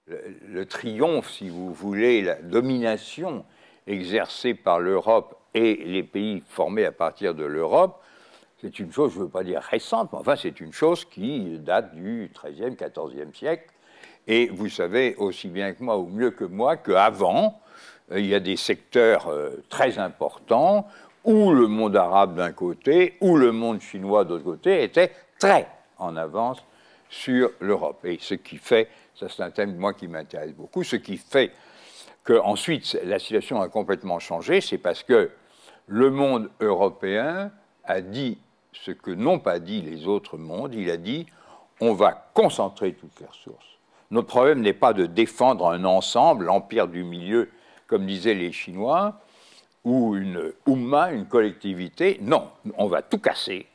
le triomphe, si vous voulez, la domination exercée par l'Europe et les pays formés à partir de l'Europe, c'est une chose, je ne veux pas dire récente, mais enfin c'est une chose qui date du XIIIe, XIVe siècle. Et vous savez aussi bien que moi, ou mieux que moi, qu'avant, il y a des secteurs très importants où le monde arabe d'un côté, où le monde chinois de l'autre côté était très en avance sur l'Europe. Et ce qui fait, ça c'est un thème moi qui m'intéresse beaucoup, ce qui fait qu'ensuite la situation a complètement changé, c'est parce que le monde européen a dit ce que n'ont pas dit les autres mondes, il a dit on va concentrer toutes les ressources. Notre problème n'est pas de défendre un ensemble, l'empire du milieu, comme disaient les Chinois, ou une Oumma, une collectivité. Non, on va tout casser.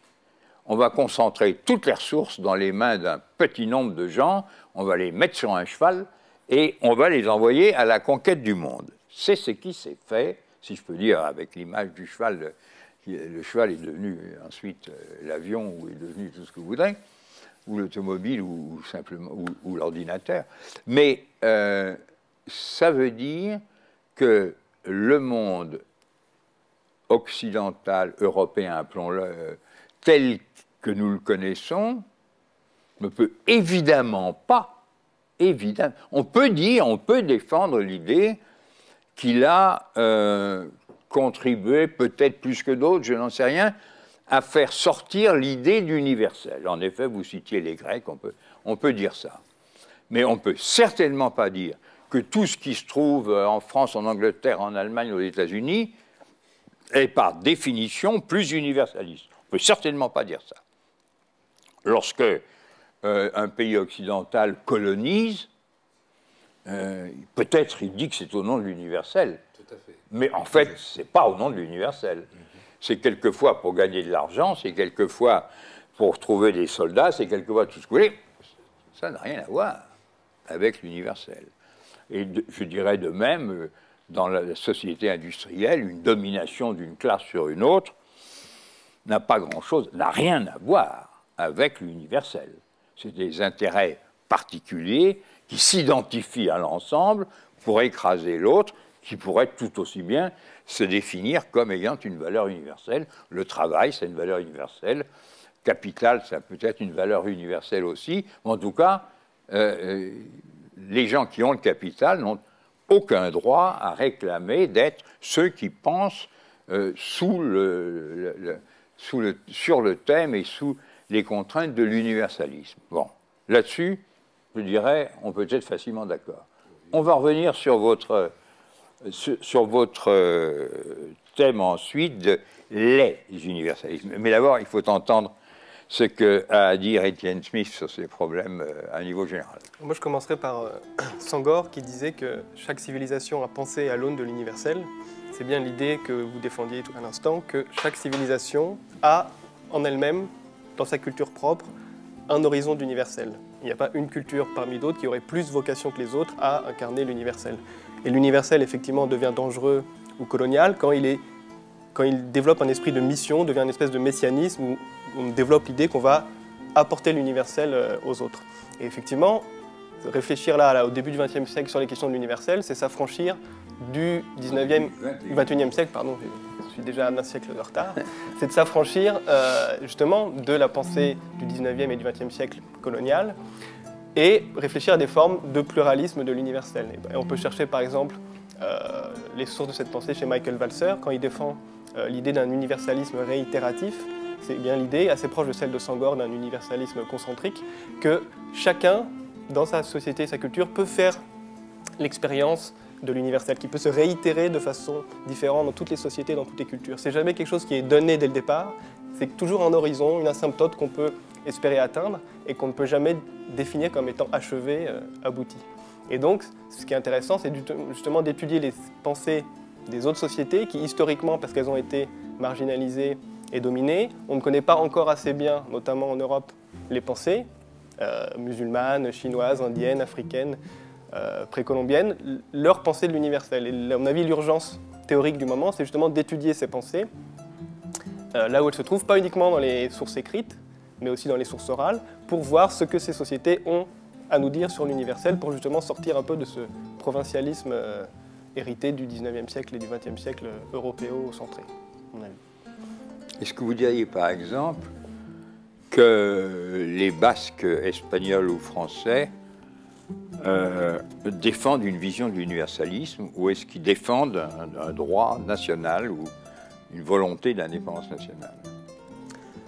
On va concentrer toutes les ressources dans les mains d'un petit nombre de gens, on va les mettre sur un cheval et on va les envoyer à la conquête du monde. C'est ce qui s'est fait, si je peux dire, avec l'image du cheval. Le cheval est devenu ensuite l'avion, ou est devenu tout ce que vous voudrez, ou l'automobile, ou simplement ou l'ordinateur. Mais ça veut dire que le monde occidental, européen, appelons-le, tel que nous le connaissons, ne peut évidemment pas, on peut dire, on peut défendre l'idée qu'il a contribué, peut-être plus que d'autres, je n'en sais rien, à faire sortir l'idée d'universel. En effet, vous citiez les Grecs, on peut dire ça. Mais on ne peut certainement pas dire que tout ce qui se trouve en France, en Angleterre, en Allemagne, aux États-Unis, est par définition plus universaliste. On ne peut certainement pas dire ça. Lorsque un pays occidental colonise, peut-être il dit que c'est au nom de l'universel. Tout à fait. Mais en fait, ce n'est pas au nom de l'universel. C'est quelquefois pour gagner de l'argent, c'est quelquefois pour trouver des soldats, c'est quelquefois tout ce que vous voulez. Ça n'a rien à voir avec l'universel. Et je dirais de même, dans la société industrielle, une domination d'une classe sur une autre n'a pas grand-chose, n'a rien à voir avec l'universel. C'est des intérêts particuliers qui s'identifient à l'ensemble pour écraser l'autre, qui pourrait tout aussi bien se définir comme ayant une valeur universelle. Le travail, c'est une valeur universelle. Capital, ça peut être une valeur universelle aussi. En tout cas, les gens qui ont le capital n'ont aucun droit à réclamer d'être ceux qui pensent sur le thème et sous les contraintes de l'universalisme. Bon, là-dessus, je dirais, on peut être facilement d'accord. On va revenir sur votre thème ensuite de les universalismes. Mais d'abord, il faut entendre ce qu'a à dire Étienne Smith sur ces problèmes à un niveau général. Moi, je commencerai par Senghor qui disait que chaque civilisation a pensé à l'aune de l'universel. C'est bien l'idée que vous défendiez tout à l'instant, que chaque civilisation a en elle-même, dans sa culture propre, un horizon d'universel. Il n'y a pas une culture parmi d'autres qui aurait plus vocation que les autres à incarner l'universel. Et l'universel, effectivement, devient dangereux ou colonial quand il développe un esprit de mission, devient une espèce de messianisme où on développe l'idée qu'on va apporter l'universel aux autres. Et effectivement, réfléchir là, au début du XXe siècle sur les questions de l'universel, c'est s'affranchir du 21e siècle, pardon, je suis déjà d'un siècle de retard, c'est de s'affranchir justement de la pensée du 19e et du 20e siècle colonial et réfléchir à des formes de pluralisme de l'universel. Et on peut chercher par exemple les sources de cette pensée chez Michael Walzer quand il défend l'idée d'un universalisme réitératif. C'est bien l'idée, assez proche de celle de Senghor, d'un universalisme concentrique, que chacun, dans sa société et sa culture, peut faire l'expérience de l'universel, qui peut se réitérer de façon différente dans toutes les sociétés, dans toutes les cultures. C'est jamais quelque chose qui est donné dès le départ, c'est toujours un horizon, une asymptote qu'on peut espérer atteindre et qu'on ne peut jamais définir comme étant achevé, abouti. Et donc, ce qui est intéressant, c'est justement d'étudier les pensées des autres sociétés qui, historiquement, parce qu'elles ont été marginalisées et dominées, on ne connaît pas encore assez bien, notamment en Europe, les pensées musulmanes, chinoises, indiennes, africaines, précolombiennes, leur pensée de l'universel. Et à mon avis, l'urgence théorique du moment, c'est justement d'étudier ces pensées, là où elles se trouvent, pas uniquement dans les sources écrites, mais aussi dans les sources orales, pour voir ce que ces sociétés ont à nous dire sur l'universel pour justement sortir un peu de ce provincialisme hérité du 19e siècle et du 20e siècle européo-centré, à mon avis. Est-ce que vous diriez par exemple que les Basques espagnols ou français défendent une vision de l'universalisme, ou est-ce qu'ils défendent un droit national ou une volonté d'indépendance nationale?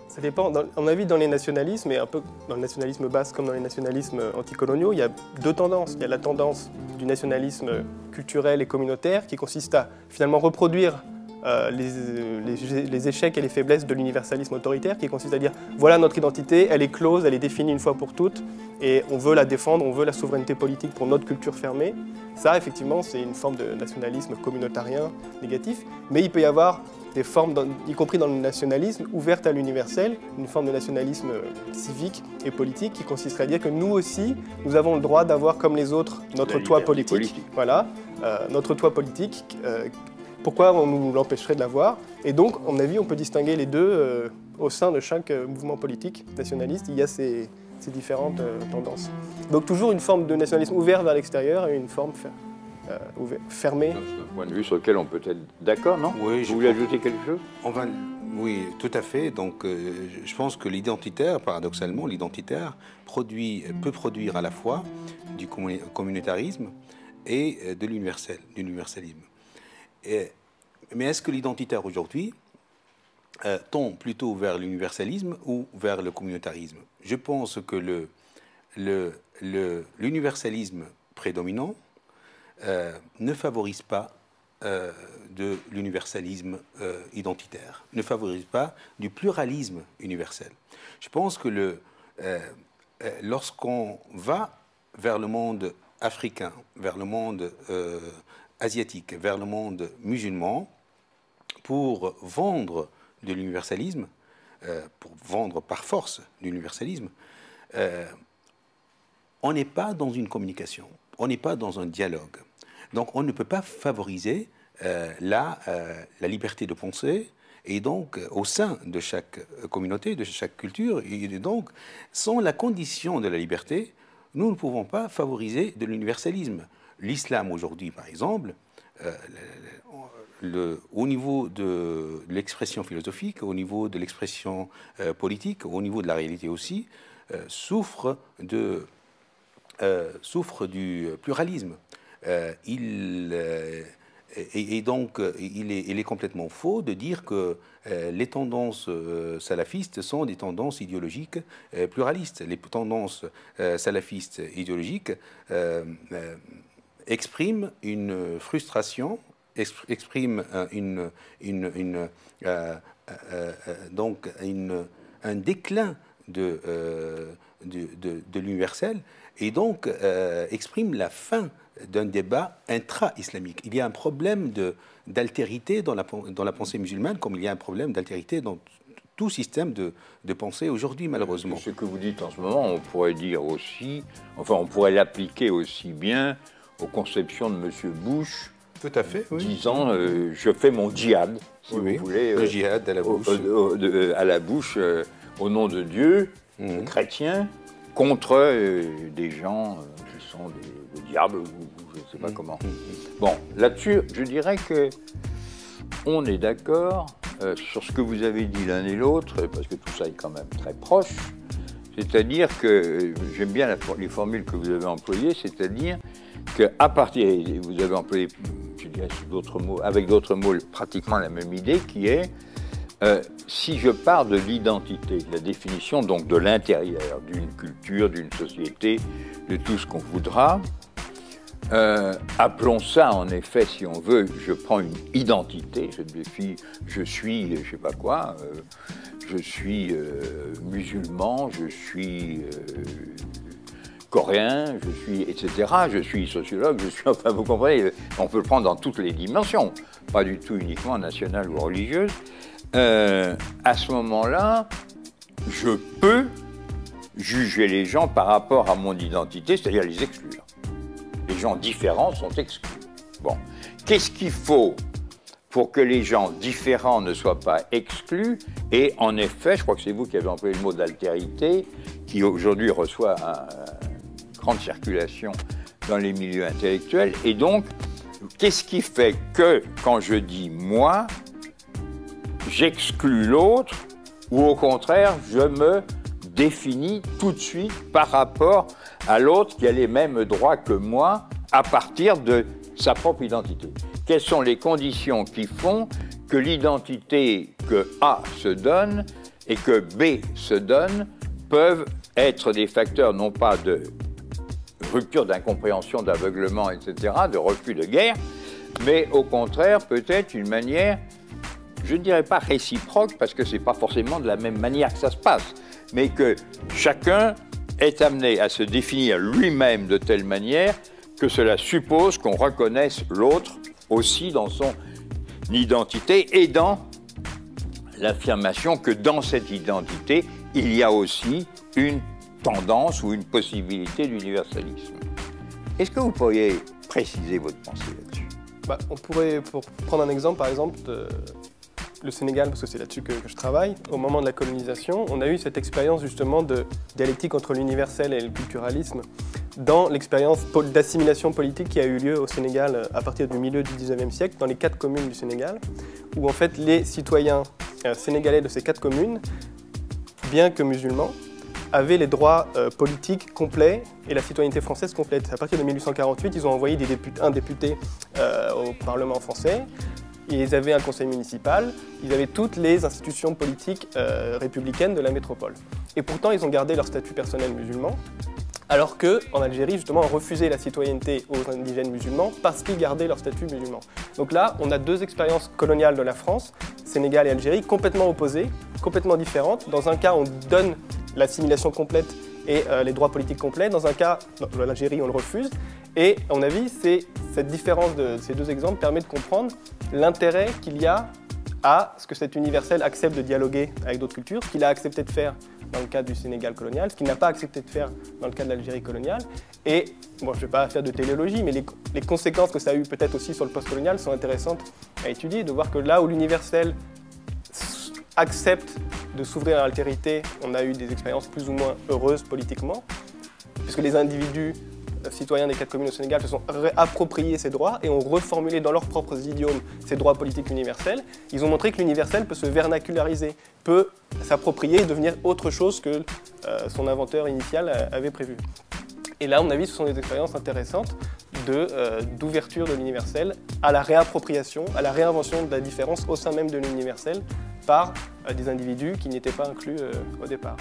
Ça dépend. À mon avis, dans les nationalismes, et un peu dans le nationalisme basque comme dans les nationalismes anticoloniaux, il y a deux tendances. Il y a la tendance du nationalisme culturel et communautaire qui consiste à finalement reproduire les échecs et les faiblesses de l'universalisme autoritaire, qui consiste à dire voilà notre identité, elle est close, elle est définie une fois pour toutes, et on veut la défendre, on veut la souveraineté politique pour notre culture fermée. Ça, effectivement, c'est une forme de nationalisme communautarien négatif, mais il peut y avoir des formes, y compris dans le nationalisme, ouvertes à l'universel, une forme de nationalisme civique et politique qui consisterait à dire que nous aussi, nous avons le droit d'avoir comme les autres notre toit politique. Voilà, notre toit politique. Pourquoi on nous l'empêcherait de l'avoir? Et donc, à mon avis, on peut distinguer les deux au sein de chaque mouvement politique nationaliste. Il y a ces différentes tendances. Donc toujours une forme de nationalisme ouvert vers l'extérieur et une forme fermée. C'est un point de vue sur lequel on peut être d'accord, non? Oui. Vous voulez ajouter quelque chose? Oui, tout à fait. Donc, je pense que l'identitaire, paradoxalement, l'identitaire peut produire à la fois du communautarisme et de l'universalisme. Mais est-ce que l'identitaire aujourd'hui tend plutôt vers l'universalisme ou vers le communautarisme? Je pense que l'universalisme prédominant ne favorise pas de l'universalisme identitaire, ne favorise pas du pluralisme universel. Je pense que lorsqu'on va vers le monde africain, vers le monde asiatique, vers le monde musulman, pour vendre de l'universalisme, pour vendre par force de l'universalisme, on n'est pas dans une communication, on n'est pas dans un dialogue. Donc on ne peut pas favoriser la liberté de penser, et donc au sein de chaque communauté, de chaque culture, et donc sans la condition de la liberté, nous ne pouvons pas favoriser de l'universalisme. L'islam aujourd'hui, par exemple, au niveau de l'expression philosophique, au niveau de l'expression politique, au niveau de la réalité aussi, souffre du pluralisme. Et donc, il est complètement faux de dire que les tendances salafistes sont des tendances idéologiques pluralistes. Les tendances salafistes idéologiques expriment une frustration, expriment un déclin de l'universel, et donc expriment la fin d'un débat intra-islamique. Il y a un problème d'altérité dans la pensée musulmane, comme il y a un problème d'altérité dans tout système de pensée aujourd'hui, malheureusement. Ce que vous dites en ce moment, on pourrait dire aussi, enfin on pourrait l'appliquer aussi bien aux conceptions de M. Bush, tout à fait, oui. Disant je fais mon djihad, si vous voulez. Le djihad à la bouche. À la bouche, au nom de Dieu, chrétien, contre des gens qui sont des diables, ou je ne sais pas comment. Bon, là-dessus, je dirais que on est d'accord sur ce que vous avez dit l'un et l'autre, parce que tout ça est quand même très proche. C'est-à-dire que, j'aime bien les formules que vous avez employées, c'est-à-dire qu'à partir, vous avez employé, je dirais avec d'autres mots, pratiquement la même idée, qui est, si je pars de l'identité, de la définition donc de l'intérieur, d'une culture, d'une société, de tout ce qu'on voudra, appelons ça en effet, si on veut, je prends une identité, je suis, je sais pas quoi, je suis musulman, je suis coréen, je suis, etc. Je suis sociologue, je suis, enfin vous comprenez, on peut le prendre dans toutes les dimensions, pas du tout uniquement nationale ou religieuse. À ce moment-là, je peux juger les gens par rapport à mon identité, c'est-à-dire les exclure. Les gens différents sont exclus. Bon, qu'est-ce qu'il faut pour que les gens différents ne soient pas exclus? Et en effet, je crois que c'est vous qui avez employé le mot d'altérité, qui aujourd'hui reçoit grande circulation dans les milieux intellectuels. Et donc, qu'est-ce qui fait que, quand je dis moi, j'exclus l'autre, ou au contraire, je me définis tout de suite par rapport à l'autre qui a les mêmes droits que moi à partir de sa propre identité? Quelles sont les conditions qui font que l'identité que A se donne et que B se donne peuvent être des facteurs non pas de rupture d'incompréhension, d'aveuglement, etc., de refus de guerre, mais au contraire peut-être une manière, je ne dirais pas réciproque, parce que ce n'est pas forcément de la même manière que ça se passe, mais que chacun est amené à se définir lui-même de telle manière que cela suppose qu'on reconnaisse l'autre aussi dans son identité et dans l'affirmation que dans cette identité, il y a aussi une tendance ou une possibilité d'universalisme. Est-ce que vous pourriez préciser votre pensée là-dessus? On pourrait, pour prendre un exemple, par exemple, le Sénégal, parce que c'est là-dessus que je travaille, au moment de la colonisation, on a eu cette expérience justement de dialectique entre l'universel et le culturalisme dans l'expérience d'assimilation politique qui a eu lieu au Sénégal à partir du milieu du 19e siècle, dans les 4 communes du Sénégal, où en fait les citoyens sénégalais de ces 4 communes, bien que musulmans, avaient les droits politiques complets et la citoyenneté française complète. À partir de 1848, ils ont envoyé un député au Parlement français. Ils avaient un conseil municipal, ils avaient toutes les institutions politiques républicaines de la métropole. Et pourtant, ils ont gardé leur statut personnel musulman, alors qu'en Algérie, justement, on refusait la citoyenneté aux indigènes musulmans parce qu'ils gardaient leur statut musulman. Donc là, on a 2 expériences coloniales de la France, Sénégal et Algérie, complètement opposées, complètement différentes. Dans un cas, on donne l'assimilation complète et les droits politiques complets. Dans un cas, dans l'Algérie, on le refuse. Et à mon avis, cette différence de ces 2 exemples permet de comprendre l'intérêt qu'il y a à ce que cet universel accepte de dialoguer avec d'autres cultures, ce qu'il a accepté de faire dans le cadre du Sénégal colonial, ce qu'il n'a pas accepté de faire dans le cadre de l'Algérie coloniale. Et, bon, je ne vais pas faire de téléologie, mais les conséquences que ça a eu peut-être aussi sur le post-colonial sont intéressantes à étudier, de voir que là où l'universel accepte de s'ouvrir à l'altérité, on a eu des expériences plus ou moins heureuses politiquement, puisque les individus citoyens des 4 communes au Sénégal se sont appropriés ces droits et ont reformulé dans leurs propres idiomes ces droits politiques universels. Ils ont montré que l'universel peut se vernaculariser, peut s'approprier et devenir autre chose que son inventeur initial avait prévu. Et là, à mon avis, ce sont des expériences intéressantes d'ouverture de l'universel à la réappropriation, à la réinvention de la différence au sein même de l'universel par des individus qui n'étaient pas inclus au départ.